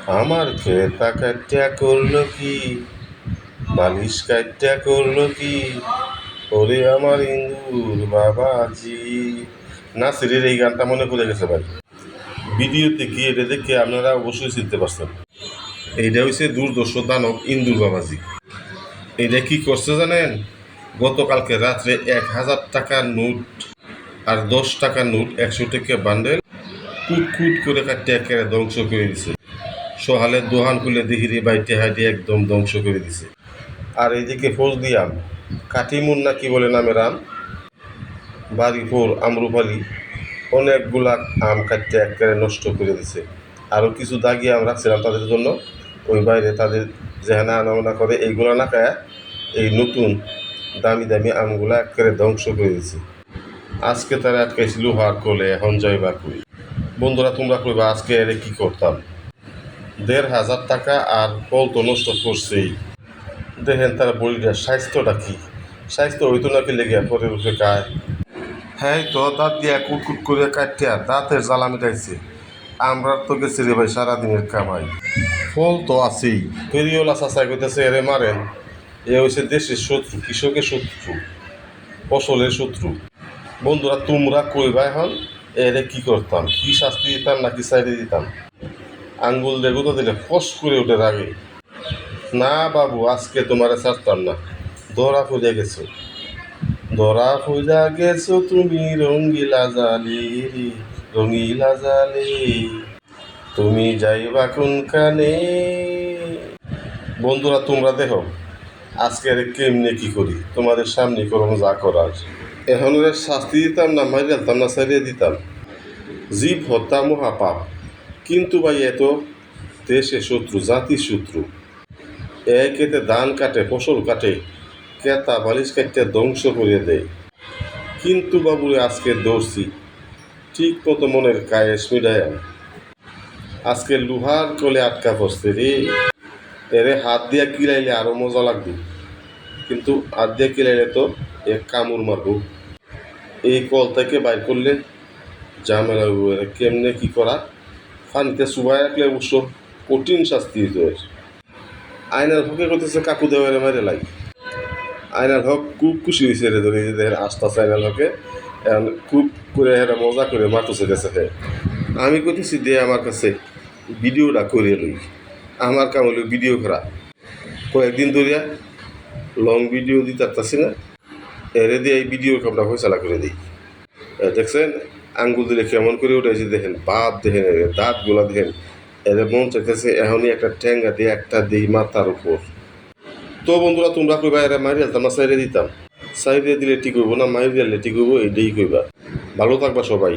আমার খেতা কাট্টা করলো কি, বালিশ কাট্টা করলো কি, ওরে আমার ইন্দুর বাবাজি। নাসিরের এই গানটা মনে পড়ে গেছে ভাই। ভিডিওতে গিয়ে এটা দেখে আপনারা অবশ্যই চিনতে পারছেন। এইটা হচ্ছে দুর্দর্শ দানব ইন্দুর বাবাজি। এইটা কি করছে জানেন? গতকালকে রাত্রে 1000 টাকার নোট আর 10 টাকার নোট 100 টাকা বান্ডেল কুট করে কাটতে একেবারে ধ্বংস করে দিছে। সহালের দোহান খুলে দিহিরি বাইটে হাইটে একদম ধ্বংস করে দিছে। আর এইদিকে ফোজ দিয়াম কাটিমুন না কি বলে নামের আম, বাড়িপুর আমরুপালি অনেকগুলা আম কাটতে একেবারে নষ্ট করে দিছে। আরও কিছু দাগি আম রাখছিলাম তাদের জন্য, ওই বাইরে তাদের যেখানে আনাগোনা করে এইগুলো না খায় এই নতুন দামি দামি আমগুলা একেবারে ধ্বংস করে দিছে। আজকে তারা আটকাইছিল লোহার কোলে, এখন যাইবা কই? বন্ধুরা তোমরা কইবা আজকে এর কি করতাম? 1500 টাকা আর কল তো নষ্ট করছেই। দেখেন তার বলিটার স্বাস্থ্যটা কি, স্বাস্থ্য হইতো নাকি লেগে পরে উঠে গায়ে। হ্যাঁ তো দাঁত দিয়া কুট করে কাটিয়া দাঁতের জ্বালা মিটাইছে। আমরা তো গেছি রে ভাই সারাদিনের কামাই, ফল তো আছেই। ফেরিওলা চাচাই কইতেছে এরে মারেন, এ হয়েছে দেশের শত্রু, কৃষকের শত্রু, ফসলের শত্রু। বন্ধুরা তোমরা কইবা এখন এরে কি করতাম, কি শাস্তি দিতাম নাকি সাইডে দিতাম? আঙ্গুল দিয়ে গুঁতো দিলে ফস করে উঠে রাগে। না বাবু আজকে তোমারে ছাড়তাম না, ধরা পড়ে গেছো, ধরা পড়ে গেছো তুমি রঙ্গিলা জালি, রঙ্গিলা জালি, তুমি যাইবা কোন কানে। বন্ধুরা তোমরা দেখো আজকে আর কেমনে কি করি, তোমাদের সামনে করবো যা করার। এখন ওরা শাস্তি দিতাম না মারি দিতাম না ছাড়িয়ে দিতাম, জীব হত্যা মহাপাপ। কিন্তু ভাই এত দেশে শত্রু, জাতির শত্রু, একেতে ধান কাটে, ফসল কাটে, কেতা বালিশ কাটতে ধ্বংস করিয়ে দেয়। কিন্তু বাবুরে আজকে দৌড়ছি ঠিক মতো মনের কায়েস মিডায়, আজকে লোহার কলে আটকা পড়ছে রে। এরে হাত দিয়া কিলাইলে আরো মজা লাগবে, কিন্তু হাত দিয়া কিলাইলে তো এক কামড় মারবো। এই কল থেকে বাইর করলে ঝামেলা হইব। এরা কেমনে কি করা, পানিতে চুবাই রাখলে অবশ্য কঠিন শাস্তি হইতে হয়। আয়নার হকে করতেছে কাকু দেওয়ারে মারে লাই। আয়নার হক খুব খুশি হয়েছে রে, ধরে দেখেন আসতেছে আয়নার হকে, এখন খুব করে এরা মজা করে মারতেছে গেছে। আমি কইতেছি দে আমার কাছে ভিডিওটা করে লই, আমার কাম হলো ভিডিও করা। কয়েকদিন ধরিয়া লং ভিডিও দিতে পারতাছি না, এরে দিয়ে এই ভিডিও কামটা ফয়সালা করে দিই। দেখছেন আঙ্গুল দিলে কেমন করে উঠেছে, দেখেন বাপ, দেখেন দাঁতগুলা দেখেন। এদের মন চাইতেছে এখনই একটা ঠ্যাঙ্গা দিয়ে একটা দিই মাথার উপর। তো বন্ধুরা তোমরা কইবা এরা মারি দিতাম না সাইডে দিতাম, সাইডে দিলে ঠিক হইব না মারি দিলে ঠিক হইব, এইটাই কইবা। ভালো থাকবা সবাই।